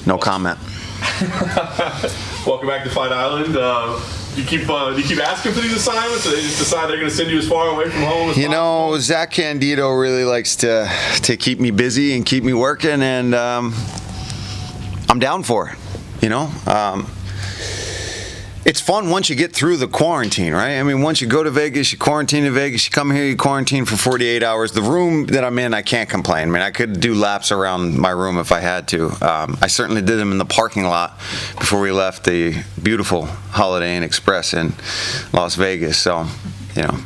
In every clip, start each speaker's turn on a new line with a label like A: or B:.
A: No comment.
B: Welcome back to Fight Island. Do you keep asking for these assignments, or they just decide they're going to send you as far away from home as possible?
A: You know, Zach Candido really likes to keep me busy and keep me working, and I'm down for it. You know, it's fun once you get through the quarantine, right? I mean, once you go to Vegas, you quarantine in Vegas, you come here, you quarantine for 48 hours. The room that I'm in, I can't complain. I mean, I could do laps around my room if I had to. I certainly did them in the parking lot before we left the beautiful Holiday Inn Express in Las Vegas. So, you know.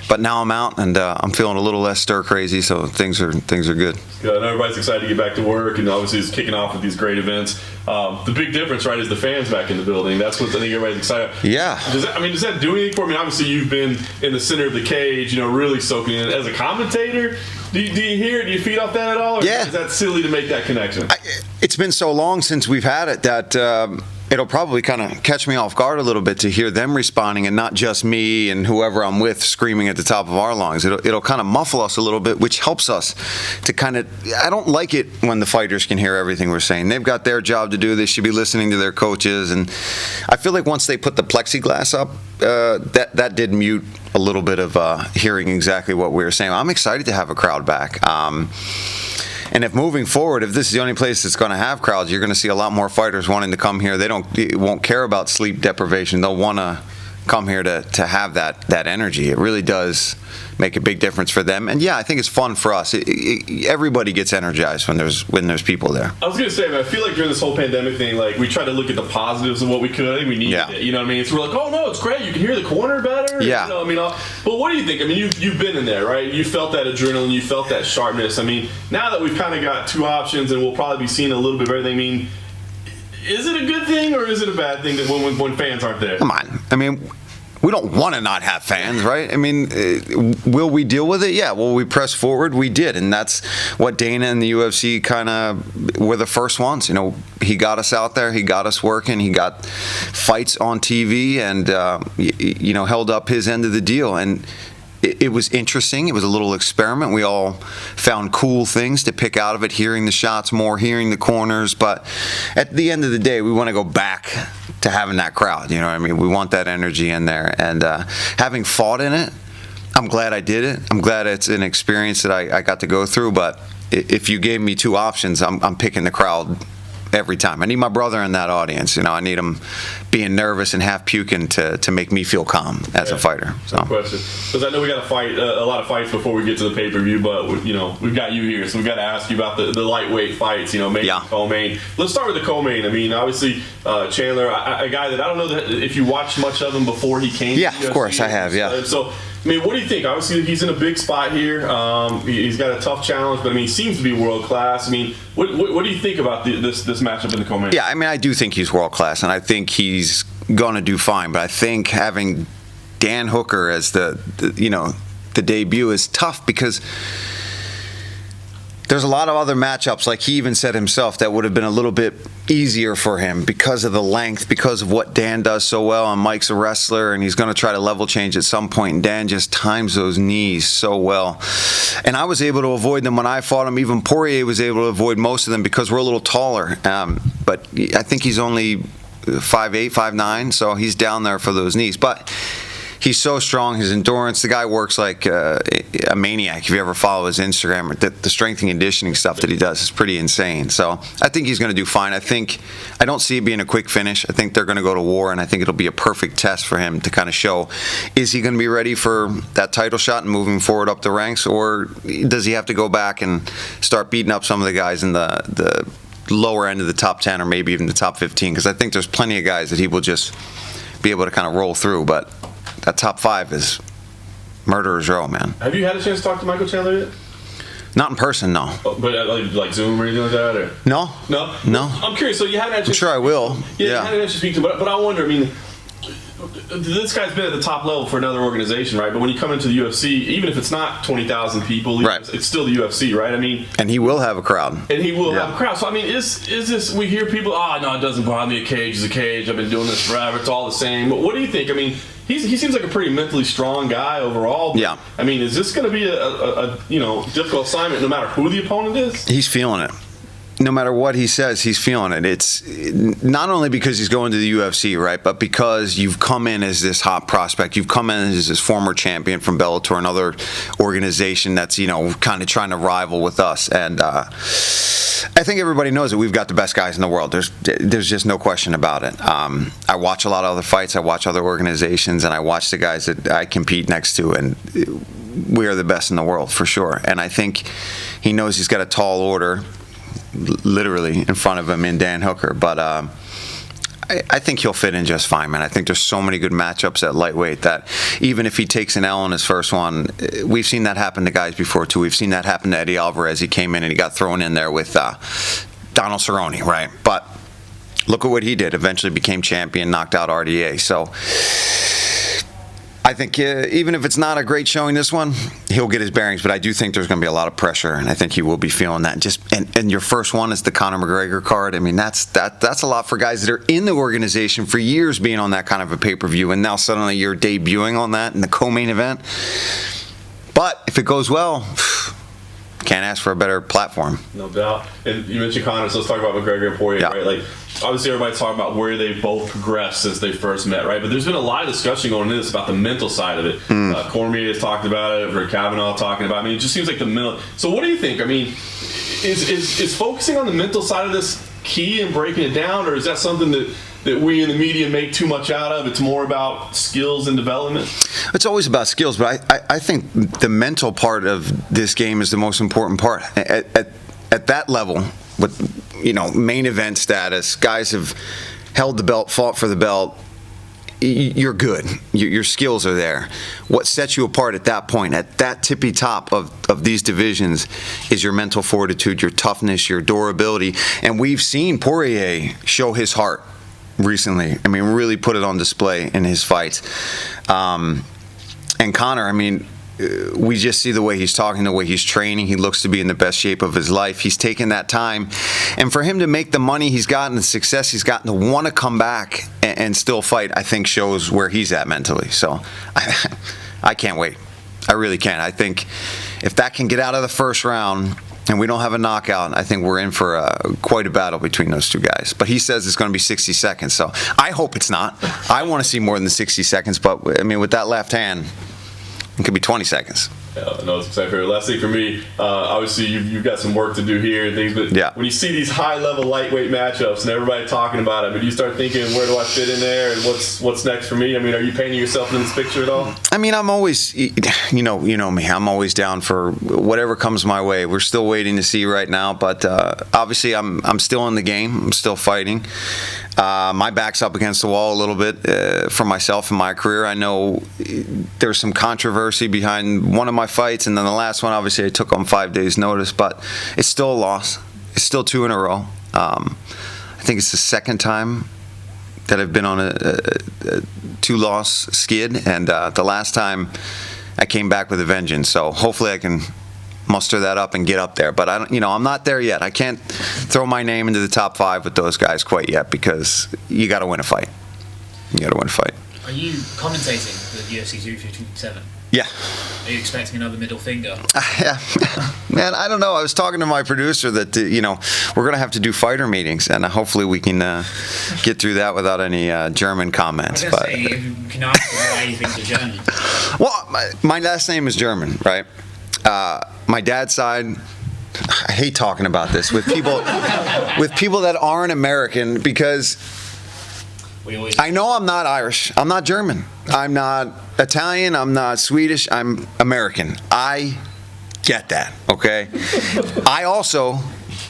A: But now I'm out, and I'm feeling a little less stir crazy, so things are good.
B: Yeah, and everybody's excited to get back to work, and obviously it's kicking off with these great events. The big difference, right, is the fans back in the building. That's what I think everybody's excited about.
A: Yeah.
B: Does that do anything for me? Obviously, you've been in the center of the cage, you know, really soaking in. As a commentator, do you hear it? Do you feed off that at all? Or
A: yeah.
B: Is that silly to make that connection?
A: It's been so long since we've had it that it'll probably kind of catch me off guard a little bit to hear them responding and not just me and whoever I'm with screaming at the top of our lungs. It'll kind of muffle us a little bit, which helps us to kind of. I don't like it when the fighters can hear everything we're saying. They've got their job to do. They should be listening to their coaches, and I feel like once they put the plexiglass up, that did mute a little bit of hearing exactly what we were saying. I'm excited to have a crowd back. And if moving forward, if this is the only place that's going to have crowds, you're going to see a lot more fighters wanting to come here. They won't care about sleep deprivation. They'll want to come here to have that energy. It really does make a big difference for them. And yeah, I think it's fun for us. Everybody gets energized when there's people there.
B: I was going to say, man, I feel like during this whole pandemic thing, like we tried to look at the positives of what we could. I think we needed it. You know what I mean? We're like, oh no, it's great. You can hear the corner better.
A: Yeah.
B: You know, I mean, but what do you think? I mean, you've been in there, right? You felt that adrenaline. You felt that sharpness. I mean, now that we've kind of got two options and we'll probably be seeing a little bit of everything. I mean, is it a good thing or is it a bad thing that when fans aren't there?
A: Come on. I mean, we don't want to not have fans, right? I mean, will we deal with it? Yeah. Will we press forward? We did. And that's what Dana and the UFC kind of were the first ones. You know, he got us out there. He got us working. He got fights on TV and, you know, held up his end of the deal. And it was interesting. It was a little experiment. We all found cool things to pick out of it, hearing the shots more, hearing the corners. But at the end of the day, we want to go back to having that crowd. You know what I mean? We want that energy in there. And having fought in it, I'm glad I did it. I'm glad it's an experience that I got to go through. But if you gave me two options, I'm picking the crowd every time. I need my brother in that audience. You know, I need him being nervous and half puking to make me feel calm as a fighter. So.
B: No question. Because I know we got to fight a lot of fights before we get to the pay-per-view, but you know we've got you here, so we've got to ask you about the lightweight fights. You know, main co-main. Let's start with the co-main. I mean, obviously Chandler, a guy that I don't know that if you watched much of him before he came.
A: Yeah,
B: to the UFC,
A: of course I have. Yeah.
B: So. I mean, what do you think? Obviously, he's in a big spot here. He's got a tough challenge, but I mean, he seems to be world class. I mean, what do you think about this matchup in the co-main?
A: Yeah, I mean, I do think he's world class, and I think he's going to do fine. But I think having Dan Hooker as the debut is tough because there's a lot of other matchups, like he even said himself, that would have been a little bit easier for him because of the length, because of what Dan does so well. And Mike's a wrestler, and he's going to try to level change at some point. And Dan just times those knees so well. And I was able to avoid them when I fought him. Even Poirier was able to avoid most of them because we're a little taller. But I think he's only 5'8", 5'9", so he's down there for those knees. But he's so strong, his endurance. The guy works like a maniac. If you ever follow his Instagram, the strength and conditioning stuff that he does is pretty insane. So I think he's going to do fine. I don't see it being a quick finish. I think they're going to go to war, and I think it'll be a perfect test for him to kind of show, is he going to be ready for that title shot and moving forward up the ranks, or does he have to go back and start beating up some of the guys in the lower end of the top 10 or maybe even the top 15? Because I think there's plenty of guys that he will just be able to kind of roll through, but that top 5 is murderer's row, man.
B: Have you had a chance to talk to Michael Chandler yet?
A: Not in person, no.
B: Oh, but like Zoom or anything like that? Or?
A: No.
B: I'm curious. So you haven't had a chance.
A: I'm sure I will.
B: Yeah. You haven't had a chance to speak to him, but I wonder. I mean, this guy's been at the top level for another organization, right? But when you come into the UFC, even if it's not 20,000 people,
A: right,
B: it's still the UFC, right? I mean,
A: and he will have a crowd.
B: And he will have a crowd. So I mean, is this? We hear people, no, it doesn't bother me. A cage is a cage. I've been doing this forever. It's all the same. But what do you think? I mean, he seems like a pretty mentally strong guy overall. But, I mean, is this going to be a difficult assignment no matter who the opponent is?
A: He's feeling it. no matter what he says, he's feeling it. It's not only because he's going to the UFC, right, but because you've come in as this hot prospect. You've come in as this former champion from Bellator, another organization that's, kind of trying to rival with us. And I think everybody knows that we've got the best guys in the world. There's just no question about it. I watch a lot of other fights. I watch other organizations, and I watch the guys that I compete next to, and we are the best in the world for sure. And I think he knows he's got a tall order literally in front of him in Dan Hooker, but I think he'll fit in just fine, man. I think there's so many good matchups at lightweight that even if he takes an L in his first one, we've seen that happen to guys before too. We've seen that happen to Eddie Alvarez. He came in and he got thrown in there with Donald Cerrone, right? But look at what he did. Eventually became champion, knocked out RDA. So I think even if it's not a great showing this one, he'll get his bearings. But I do think there's going to be a lot of pressure, and I think he will be feeling that. And your first one is the Conor McGregor card. I mean, that's a lot for guys that are in the organization for years being on that kind of a pay-per-view, and now suddenly you're debuting on that in the co-main event. But if it goes well, can't ask for a better platform.
B: No doubt. And you mentioned Conor, so let's talk about McGregor and Poirier, right? Like, obviously everybody's talking about where they both progressed since they first met, right? But there's been a lot of discussion going into this about the mental side of it. Cormier has talked about it, Rick Kavanaugh talking about it. I mean, it just seems like the mental. So what do you think? I mean, is focusing on the mental side of this key and breaking it down, or is that something that we in the media make too much out of? It's more about skills and development?
A: It's always about skills, but I think the mental part of this game is the most important part. At that level, with main event status, guys have held the belt, fought for the belt, you're good. Your skills are there. What sets you apart at that point, at that tippy top of these divisions, is your mental fortitude, your toughness, your durability. And we've seen Poirier show his heart recently. I mean, really put it on display in his fights. And Conor, I mean, we just see the way he's talking, the way he's training. He looks to be in the best shape of his life. He's taken that time. And for him to make the money he's gotten, the success he's gotten, to want to come back and still fight, I think shows where he's at mentally. So I can't wait. I really can't. I think if that can get out of the first round and we don't have a knockout, I think we're in for quite a battle between those two guys. But he says it's going to be 60 seconds, so I hope it's not. I want to see more than 60 seconds, but, I mean, with that left hand, it could be 20 seconds.
B: Yeah, no, it's exciting for you. Last thing for me, obviously you've got some work to do here and things, but when you see these high-level lightweight matchups and everybody talking about it, I mean, you start thinking, where do I fit in there, and what's next for me? I mean, are you painting yourself in this picture at all? I
A: mean, I'm always, you know me, I'm always down for whatever comes my way. We're still waiting to see right now, but obviously I'm still in the game. I'm still fighting. My back's up against the wall a little bit for myself and my career. I know there's some controversy behind one of my fights, and then the last one, obviously, I took on 5 days' notice, but it's still a loss. It's still 2 in a row. I think it's the second time that I've been on a 2-loss skid, and the last time I came back with a vengeance. So hopefully I can muster that up and get up there, but I'm not there yet. I can't throw my name into the top 5 with those guys quite yet, because you got to win a fight.
C: Are you commentating the UFC 257?
A: Yeah.
C: Are you expecting another middle finger?
A: Yeah. Man, I don't know. I was talking to my producer that we're going to have to do fighter meetings, and hopefully we can get through that without any German comments.
C: I was going to say, can I ask why you think you're German?
A: Well, my last name is German, right? My dad's side, I hate talking about this with people that aren't American, because I know I'm not Irish, I'm not German, I'm not Italian, I'm not Swedish, I'm American. I get that, okay? I also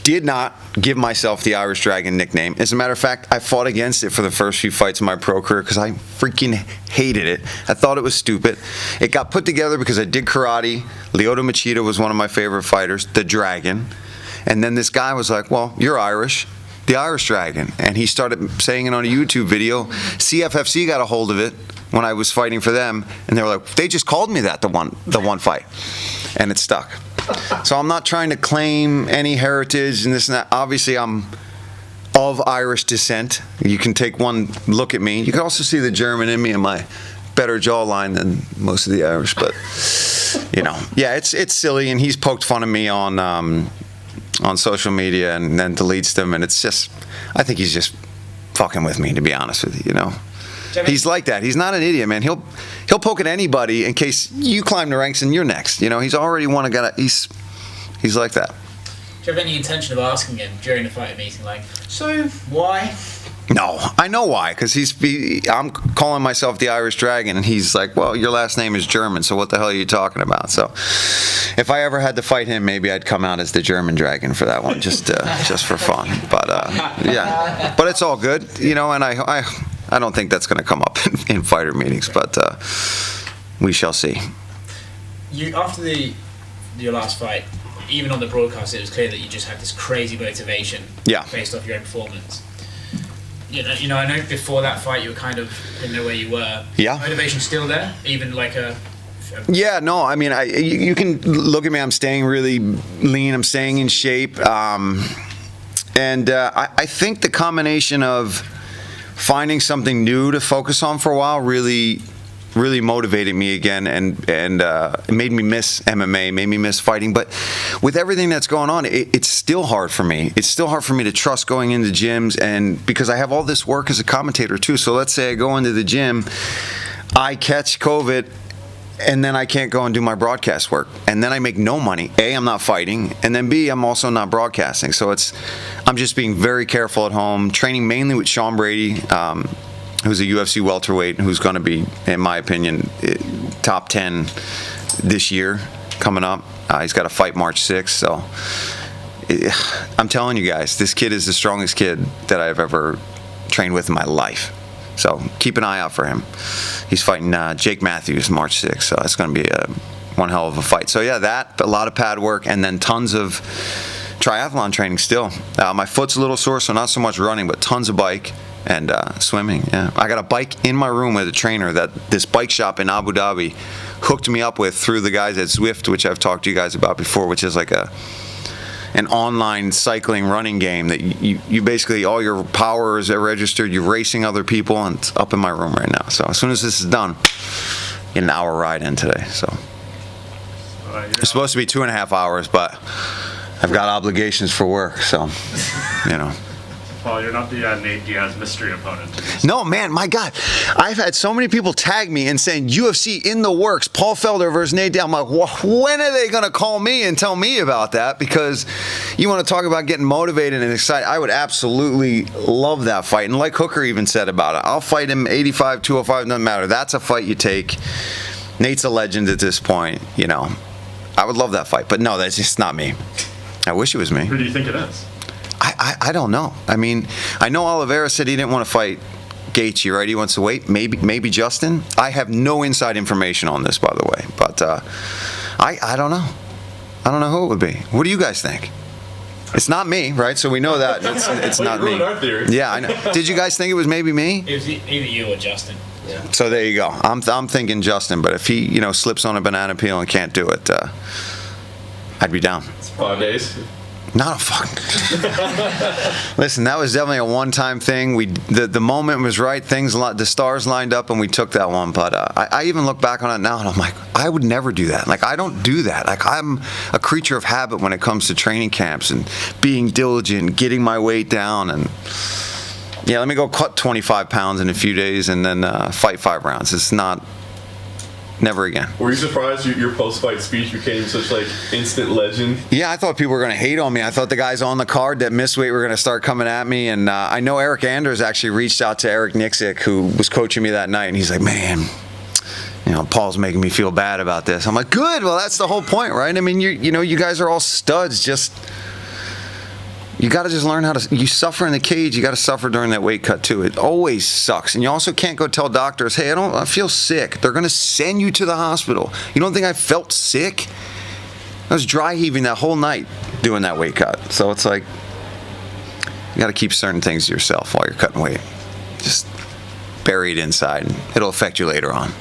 A: did not give myself the Irish Dragon nickname. As a matter of fact, I fought against it for the first few fights of my pro career because I freaking hated it. I thought it was stupid. It got put together because I did karate. Lyoto Machida was one of my favorite fighters, the Dragon. And then this guy was like, well, you're Irish, the Irish Dragon. And he started saying it on a YouTube video. CFFC got a hold of it when I was fighting for them, and they were like, they just called me that the one fight. And it stuck. So I'm not trying to claim any heritage and this and that. Obviously, I'm of Irish descent. You can take one look at me. You can also see the German in me and my better jawline than most of the Irish. But, yeah, it's silly. And he's poked fun of me on on social media and then deletes them, and it's just, I think he's just fucking with me, to be honest with you. He's like that. He's not an idiot, man. He'll poke at anybody in case you climb the ranks and you're next. He's already won a guy. He's like that.
C: Do you have any intention of asking him during the fight meeting, like, so why?
A: No, I know why, because I'm calling myself the Irish Dragon, and he's like, well, your last name is German, so what the hell are you talking about? So if I ever had to fight him, maybe I'd come out as the German Dragon for that one, just for fun. But yeah, but it's all good, and I don't think that's going to come up in fighter meetings, but we shall see.
C: After your last fight, even on the broadcast, it was clear that you just had this crazy motivation based off your own performance. I know before that fight you were kind of didn't know where you were.
A: Yeah.
C: Motivation still there, even like a.
A: Yeah, no, I mean, you can look at me. I'm staying really lean. I'm staying in shape, and I think the combination of finding something new to focus on for a while really motivated me again, and it made me miss MMA, made me miss fighting. But with everything that's going on, it's still hard for me. It's still hard for me to trust going into gyms, and because I have all this work as a commentator too. So let's say I go into the gym, I catch COVID, and then I can't go and do my broadcast work, and then I make no money. A, I'm not fighting, and then B, I'm also not broadcasting. So I'm just being very careful at home, training mainly with Sean Brady, who's a UFC welterweight, who's going to be, in my opinion, top 10 this year coming up. He's got a fight March 6th, so I'm telling you guys, this kid is the strongest kid that I've ever trained with in my life. So keep an eye out for him. He's fighting Jake Matthews March 6th, so it's going to be one hell of a fight. So yeah, a lot of pad work, and then tons of triathlon training still. My foot's a little sore, so not so much running, but tons of bike and swimming. Yeah, I got a bike in my room with a trainer that this bike shop in Abu Dhabi hooked me up with through the guys at Zwift, which I've talked to you guys about before, which is like an online cycling running game that you basically, all your powers are registered, you're racing other people, and it's up in my room right now. So as soon as this is done, get an hour ride in today. So it's supposed to be 2.5 hours, but I've got obligations for work, so
D: Paul, you're not the Nate Diaz mystery opponent.
A: No, man, my God. I've had so many people tag me and saying, UFC in the works, Paul Felder versus Nate Diaz. I'm like, well, when are they going to call me and tell me about that? Because you want to talk about getting motivated and excited. I would absolutely love that fight. And like Hooker even said about it, I'll fight him 85, 205, doesn't matter. That's a fight you take. Nate's a legend at this point, I would love that fight. But no, that's just not me. I wish it was me.
D: Who do you think it is?
A: I don't know. I mean, I know Oliveira said he didn't want to fight Gaethje, right? He wants to wait. Maybe Justin. I have no inside information on this, by the way. But I don't know. I don't know who it would be. What do you guys think? It's not me, right? So we know that it's not me.
B: Our theory.
A: Yeah, I know. Did you guys think it was maybe me?
C: It was either you or Justin. Yeah.
A: So there you go. I'm thinking Justin, but if he slips on a banana peel and can't do it, I'd be down.
B: It's 5 days.
A: Not a fucking. Listen, that was definitely a one-time thing. The moment was right. The stars lined up, and we took that one. But I even look back on it now, and I'm like, I would never do that. Like, I don't do that. Like, I'm a creature of habit when it comes to training camps and being diligent, getting my weight down, and yeah, let me go cut 25 pounds in a few days and then fight 5 rounds. It's not. Never again.
B: Were you surprised your post-fight speech became such like instant legend?
A: Yeah, I thought people were going to hate on me. I thought the guys on the card that missed weight were going to start coming at me. And I know Eric Anders actually reached out to Eric Nixick, who was coaching me that night, and he's like, man, Paul's making me feel bad about this. I'm like, good. Well, that's the whole point, right? I mean, you guys are all studs. Just you got to just learn how to. You suffer in the cage. You got to suffer during that weight cut too. It always sucks, and you also can't go tell doctors, "Hey, I feel sick." They're going to send you to the hospital. You don't think I felt sick? I was dry heaving that whole night doing that weight cut. So it's like you got to keep certain things to yourself while you're cutting weight. Just bury it inside, and it'll affect you later on.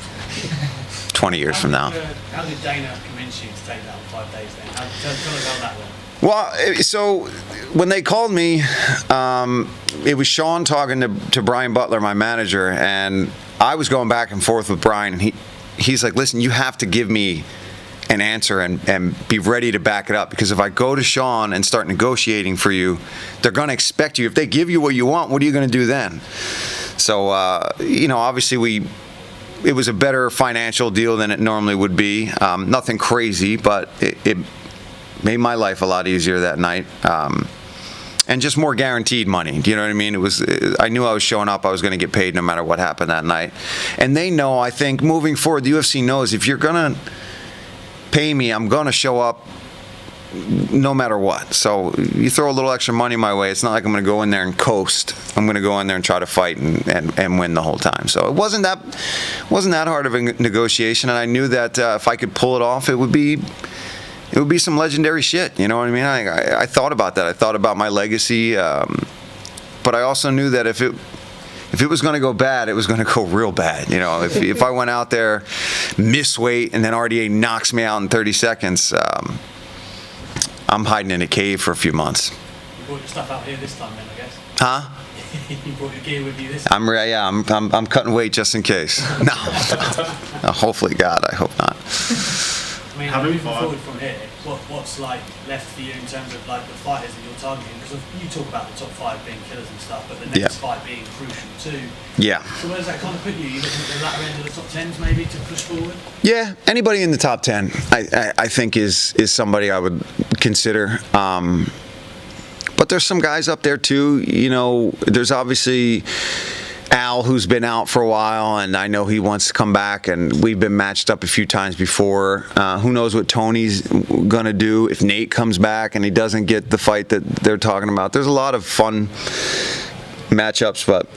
A: 20 years from now.
E: How did Dana convince you to take that 5 days then? Tell us how that went.
A: Well, so when they called me, it was Sean talking to Brian Butler, my manager, and I was going back and forth with Brian, and he's like, listen, you have to give me an answer and be ready to back it up. Because if I go to Sean and start negotiating for you, they're going to expect you. If they give you what you want, what are you going to do then? So, obviously it was a better financial deal than it normally would be. Nothing crazy, but it made my life a lot easier that night. And just more guaranteed money. Do you know what I mean? I knew I was showing up. I was going to get paid no matter what happened that night. And they know, I think, moving forward, the UFC knows if you're going to pay me, I'm going to show up no matter what. So you throw a little extra money my way, it's not like I'm going to go in there and coast. I'm going to go in there and try to fight and win the whole time. So it wasn't that hard of a negotiation. And I knew that if I could pull it off, it would be some legendary shit. You know what I mean? I thought about that. I thought about my legacy. But I also knew that if it was going to go bad, it was going to go real bad. You know, if I went out there, miss weight, and then RDA knocks me out in 30 seconds, I'm hiding in a cave for a few months.
E: You brought your stuff out here this time then, I guess?
A: Huh?
E: You brought your gear with you this time?
A: I'm cutting weight just in case. No. Hopefully, God, I hope not.
E: I mean, moving forward from here, what's like left for you in terms of like the fighters that you're targeting? Because you talk about the top 5 being killers and stuff, but the next fight being crucial too.
A: Yeah.
E: So where does that kind of put you? You looking at the latter end of the top 10s maybe to push forward?
A: Yeah, anybody in the top 10, I think is somebody I would consider. But there's some guys up there too. You know, there's obviously Al, who's been out for a while, and I know he wants to come back, and we've been matched up a few times before. Who knows what Tony's going to do if Nate comes back and he doesn't get the fight that they're talking about. There's a lot of fun matchups, but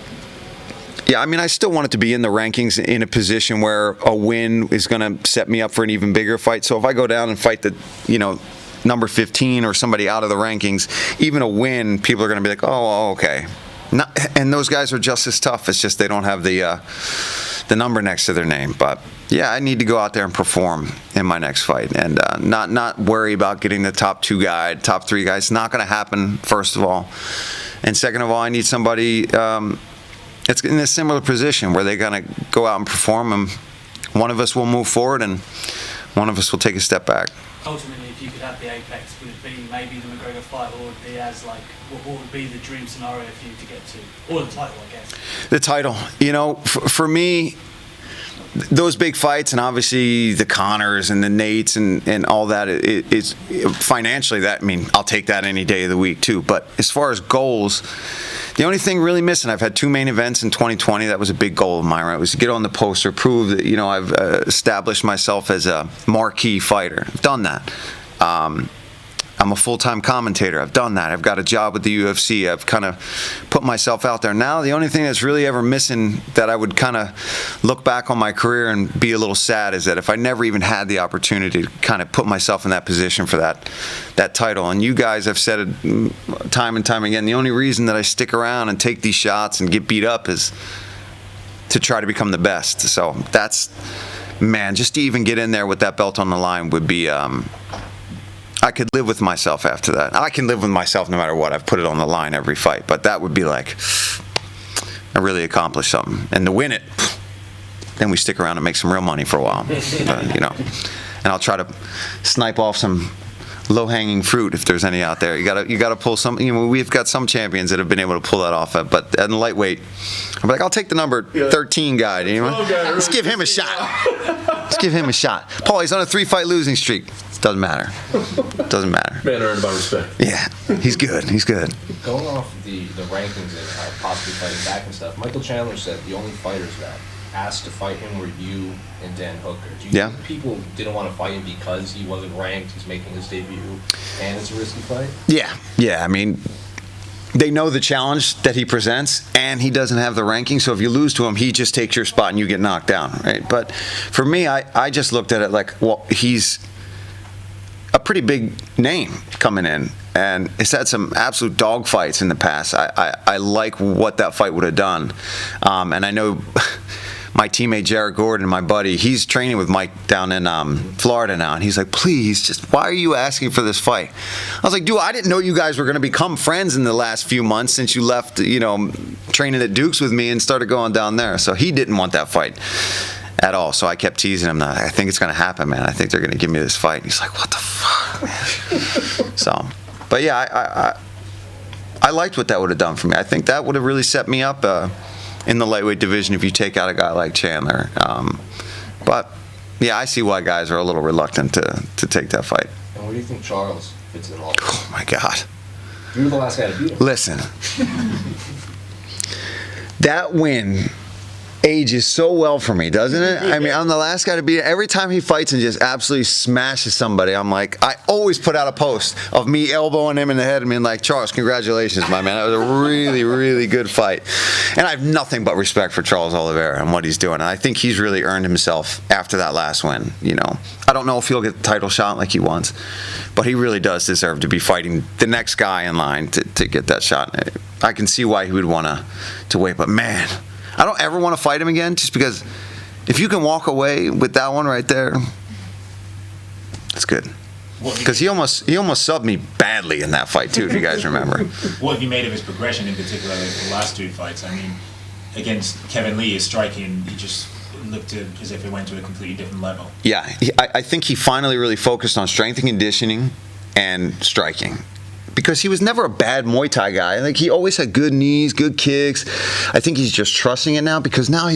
A: yeah, I mean, I still want it to be in the rankings in a position where a win is going to set me up for an even bigger fight. So if I go down and fight number 15 or somebody out of the rankings, even a win, people are going to be like, oh, okay. And those guys are just as tough. It's just they don't have the number next to their name. But yeah, I need to go out there and perform in my next fight, and not worry about getting the top 3 guys. It's not going to happen, first of all, and second of all, I need somebody that's in a similar position where they're going to go out and perform, and one of us will move forward, and one of us will take a step back.
E: Ultimately, if you could have the apex, would it be maybe the McGregor fight, or would it be as like what would be the dream scenario for you to get to, or the title, I guess? The title,
A: for me, those big fights, and obviously the Conors and the Nates and all that, it's financially that, I mean, I'll take that any day of the week too. But as far as goals, the only thing really missing, I've had 2 main events in 2020. That was a big goal of mine, right? Was to get on the poster, prove that, I've established myself as a marquee fighter. I've done that. I'm a full-time commentator. I've done that. I've got a job with the UFC. I've kind of put myself out there. Now, the only thing that's really ever missing that I would kind of look back on my career and be a little sad is that if I never even had the opportunity to kind of put myself in that position for that title. And you guys have said it time and time again, the only reason that I stick around and take these shots and get beat up is to try to become the best. So that's, man, just to even get in there with that belt on the line would be... I could live with myself after that. I can live with myself no matter what. I've put it on the line every fight. But that would be like, I really accomplished something. And to win it, then we stick around and make some real money for a while. And I'll try to snipe off some low-hanging fruit if there's any out there. You gotta pull some. We've got some champions that have been able to pull that off. But in lightweight, I'm like, I'll take the number 13 guy. Let's give him a shot. Let's give him a shot. Paul, he's on a 3-fight losing streak. Doesn't matter. Doesn't matter.
B: Man earned my respect.
A: Yeah, he's good. He's good.
F: Going off the rankings and possibly fighting back and stuff, Michael Chandler said the only fighters that asked to fight him were you and Dan Hooker. Do you think people didn't want to fight him because he wasn't ranked, he's making his debut, and it's a risky fight?
A: Yeah. I mean, they know the challenge that he presents, and he doesn't have the ranking. So if you lose to him, he just takes your spot and you get knocked down, right? But for me, I just looked at it like, well, he's a pretty big name coming in, and it's had some absolute dog fights in the past. I like what that fight would have done, and I know my teammate Jared Gordon, my buddy, he's training with Mike down in Florida now, and he's like, please, just why are you asking for this fight? I was like, dude, I didn't know you guys were going to become friends in the last few months since you left, training at Duke's with me and started going down there. So he didn't want that fight. at all. So I kept teasing him. I think it's going to happen, man. I think they're going to give me this fight. And he's like, what the fuck, man? So, but yeah, I liked what that would have done for me. I think that would have really set me up in the lightweight division if you take out a guy like Chandler. But yeah, I see why guys are a little reluctant to take that fight.
F: And where do you think Charles fits in all?
A: Oh my God!
F: You were the last guy to beat him.
A: Listen, that win ages so well for me, doesn't it? I mean, I'm the last guy to beat it. Every time he fights and just absolutely smashes somebody, I'm like, I always put out a post of me elbowing him in the head and being like, Charles, congratulations, my man. That was a really, really good fight. And I have nothing but respect for Charles Oliveira and what he's doing. And I think he's really earned himself after that last win. You know, I don't know if he'll get the title shot like he wants, but he really does deserve to be fighting the next guy in line to get that shot. I can see why he would want to wait, but man, I don't ever want to fight him again, just because if you can walk away with that one right there, it's good. Because he almost subbed me badly in that fight too, if you guys remember.
G: What have you made of his progression, in particular the last 2 fights? I mean, against Kevin Lee, his striking, he just looked as if it went to a completely different level.
A: Yeah, I think he finally really focused on strength and conditioning and striking. Because he was never a bad Muay Thai guy. Like, he always had good knees, good kicks. I think he's just trusting it now, because now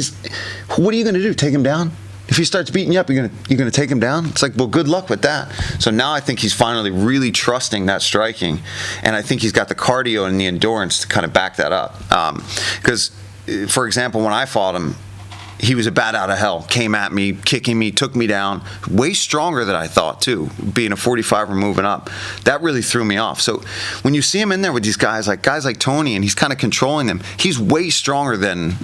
A: what are you going to do? Take him down? If he starts beating you up, you're going to take him down? It's like, well, good luck with that. So now I think he's finally really trusting that striking, and I think he's got the cardio and the endurance to kind of back that up. Because, for example, when I fought him, he was a bat out of hell, came at me, kicking me, took me down, way stronger than I thought too, being a 45er moving up. That really threw me off. So when you see him in there with these guys like Tony, and he's kind of controlling them, he's way stronger than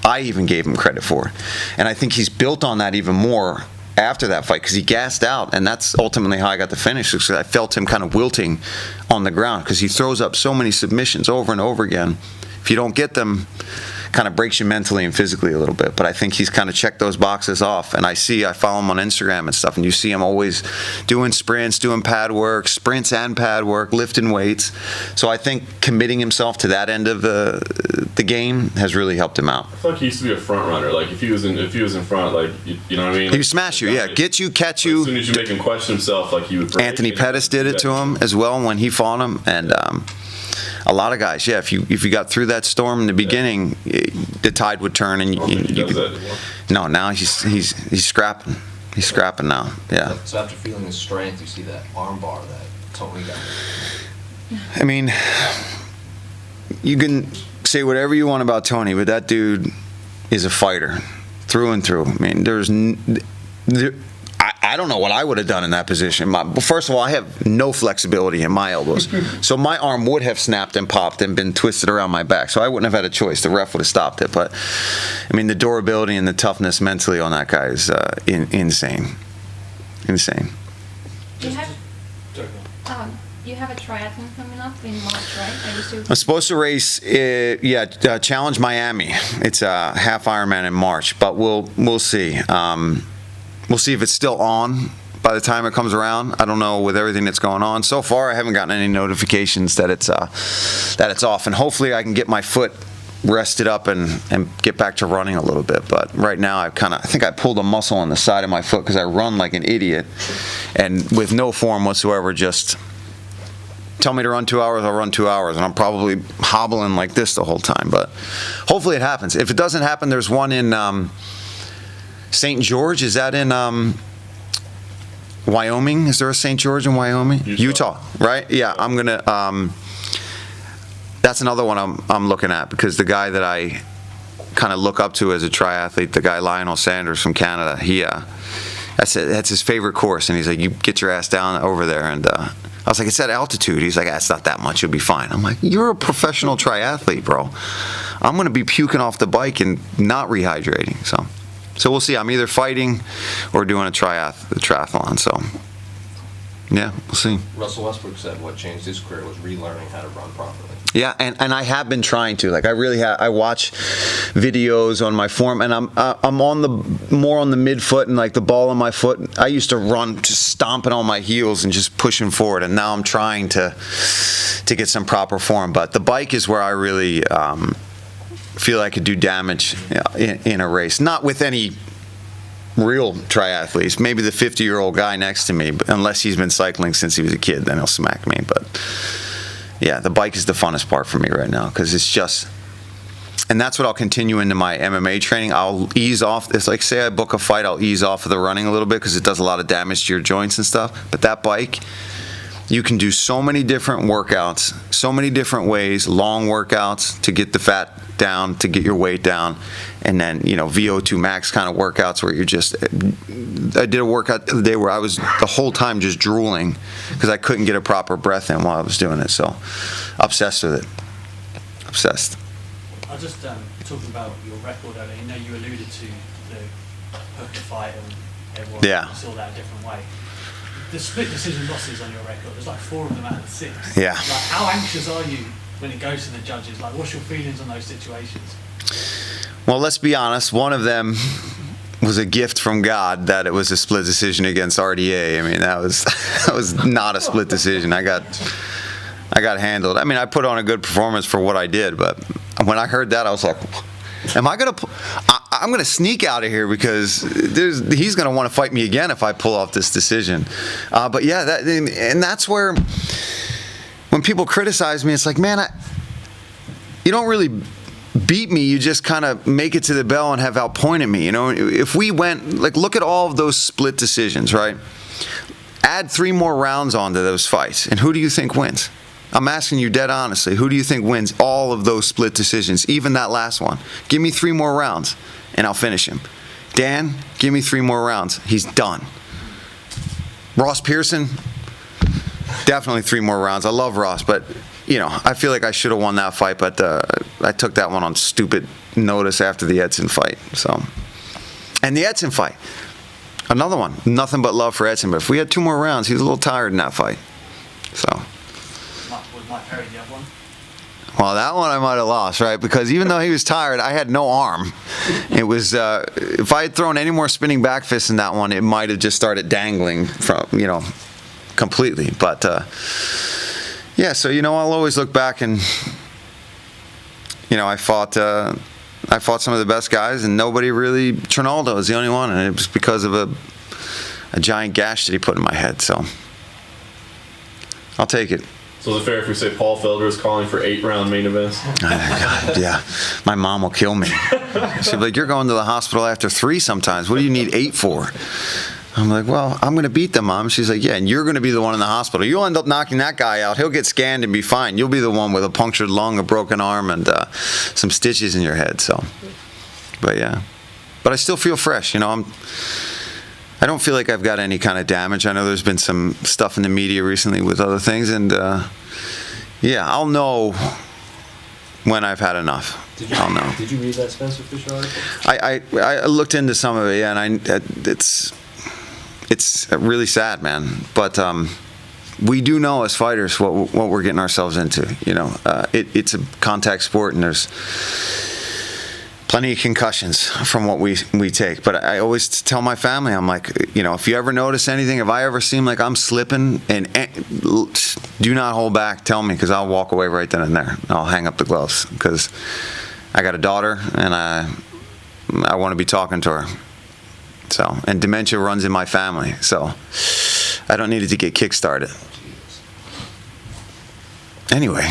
A: I even gave him credit for. And I think he's built on that even more after that fight, because he gassed out, and that's ultimately how I got the finish, because I felt him kind of wilting on the ground, because he throws up so many submissions over and over again. If you don't get them, kind of breaks you mentally and physically a little bit. But I think he's kind of checked those boxes off. And I follow him on Instagram and stuff, and you see him always doing sprints, doing pad work, sprints and pad work, lifting weights. So I think committing himself to that end of the game has really helped him out.
B: I feel like he used to be a front runner. Like, if he was in front, like, you know what I mean?
A: He would smash you, yeah, get you, catch you.
B: As soon as you make him question himself, like, he would break.
A: Anthony Pettis did it to him as well when he fought him, and a lot of guys, yeah. If you got through that storm in the beginning, the tide would turn, and you could. No, now he's scrapping. He's scrapping now. Yeah.
F: So after feeling his strength, you see that arm bar that Tony got.
A: I mean, you can say whatever you want about Tony, but that dude is a fighter through and through. I mean, I don't know what I would have done in that position. First of all, I have no flexibility in my elbows. So my arm would have snapped and popped and been twisted around my back. So I wouldn't have had a choice. The ref would have stopped it. But, I mean, the durability and the toughness mentally on that guy is insane. Insane.
H: You have a triathlon coming up in March, right?
A: I'm supposed to race, Challenge Miami. It's a half Ironman in March, but we'll see. We'll see if it's still on by the time it comes around. I don't know with everything that's going on. So far, I haven't gotten any notifications that it's off, and hopefully I can get my foot rested up and get back to running a little bit. But right now, I think I pulled a muscle on the side of my foot because I run like an idiot, and with no form whatsoever. Just tell me to run 2 hours, I'll run 2 hours, and I'm probably hobbling like this the whole time. But hopefully it happens. If it doesn't happen, there's one in St. George. Is that in Wyoming? Is there a St. George in Wyoming? Utah, right? Yeah, I'm gonna. That's another one I'm looking at, because the guy that I kind of look up to as a triathlete, the guy Lionel Sanders from Canada, that's his favorite course, and he's like, you get your ass down over there, and I was like, it's at altitude. He's like, it's not that much, you'll be fine. I'm like, you're a professional triathlete, bro. I'm gonna be puking off the bike and not rehydrating. So we'll see. I'm either fighting or doing a triathlon. So yeah, we'll see.
F: Russell Westbrook said what changed his career was relearning how to run properly.
A: Yeah, and I have been trying to. Like, I really have. I watch videos on my form, and I'm more on the midfoot and like the ball on my foot. I used to run just stomping on my heels and just pushing forward, and now I'm trying to get some proper form. But the bike is where I really feel I could do damage in a race. Not with any real triathletes. Maybe the 50-year-old guy next to me, but unless he's been cycling since he was a kid, then he'll smack me. But yeah, the bike is the funnest part for me right now because it's just, and that's what I'll continue into my MMA training. I'll ease off. It's like, say I book a fight, I'll ease off of the running a little bit because it does a lot of damage to your joints and stuff. But that bike, you can do so many different workouts, so many different ways, long workouts to get the fat down, to get your weight down, and then, you know, VO2 max kind of workouts where you're just, I did a workout the other day where I was the whole time just drooling because I couldn't get a proper breath in while I was doing it. So, obsessed with it. Obsessed.
E: I just talking about your record earlier. You know, you alluded to the Hooker fight and everyone saw that a different way. The split decision losses on your record, there's like 4 of them out of 6.
A: Yeah.
E: Like, how anxious are you when it goes to the judges? Like, what's your feelings on those situations?
A: Well, let's be honest. One of them was a gift from God that it was a split decision against RDA. I mean, that was not a split decision. I got handled. I mean, I put on a good performance for what I did, but when I heard that, I was like, I'm gonna sneak out of here because he's gonna want to fight me again if I pull off this decision. But yeah, and that's where when people criticize me, it's like, man, you don't really beat me. You just kind of make it to the bell and have outpointed me. You know, if we went, like, look at all of those split decisions, right? Add 3 more rounds onto those fights, and who do you think wins? I'm asking you dead honestly, who do you think wins all of those split decisions, even that last one? Give me 3 more rounds, and I'll finish him. Dan, give me 3 more rounds. He's done. Ross Pearson, definitely 3 more rounds. I love Ross, but, you know, I feel like I should have won that fight, but I took that one on stupid notice after the Edson fight. So, and the Edson fight, another one. Nothing but love for Edson, but if we had 2 more rounds, he was a little tired in that fight. So.
E: Mike Perry the other one?
A: Well, that one I might have lost, right? Because even though he was tired, I had no arm. It was if I had thrown any more spinning back fists in that one, it might have just started dangling from, you know, completely. But yeah, so, you know, I'll always look back and, you know, I fought some of the best guys, and nobody really. Trinaldo was the only one, and it was because of a giant gash that he put in my head. So I'll take it.
B: So is it fair if we say Paul Felder is calling for 8-round main events?
A: Oh, God, yeah. My mom will kill me. She'll be like, you're going to the hospital after 3 sometimes. What do you need 8 for? I'm like, well, I'm going to beat them, Mom. She's like, yeah, and you're going to be the one in the hospital. You'll end up knocking that guy out. He'll get scanned and be fine. You'll be the one with a punctured lung, a broken arm, and some stitches in your head. So, but yeah. But I still feel fresh. You know, I don't feel like I've got any kind of damage. I know there's been some stuff in the media recently with other things, and yeah, I'll know when I've had enough. I'll know.
F: Did you read that Spencer Fisher article?
A: I looked into some of it, yeah, and it's really sad, man. But we do know as fighters what we're getting ourselves into. You know, it's a contact sport, and there's plenty of concussions from what we take. But I always tell my family, I'm like, you know, if you ever notice anything, if I ever seem like I'm slipping, and do not hold back, tell me, because I'll walk away right then and there. I'll hang up the gloves, because I got a daughter, and I want to be talking to her. So, and dementia runs in my family, so I don't need it to get kick-started. Anyway.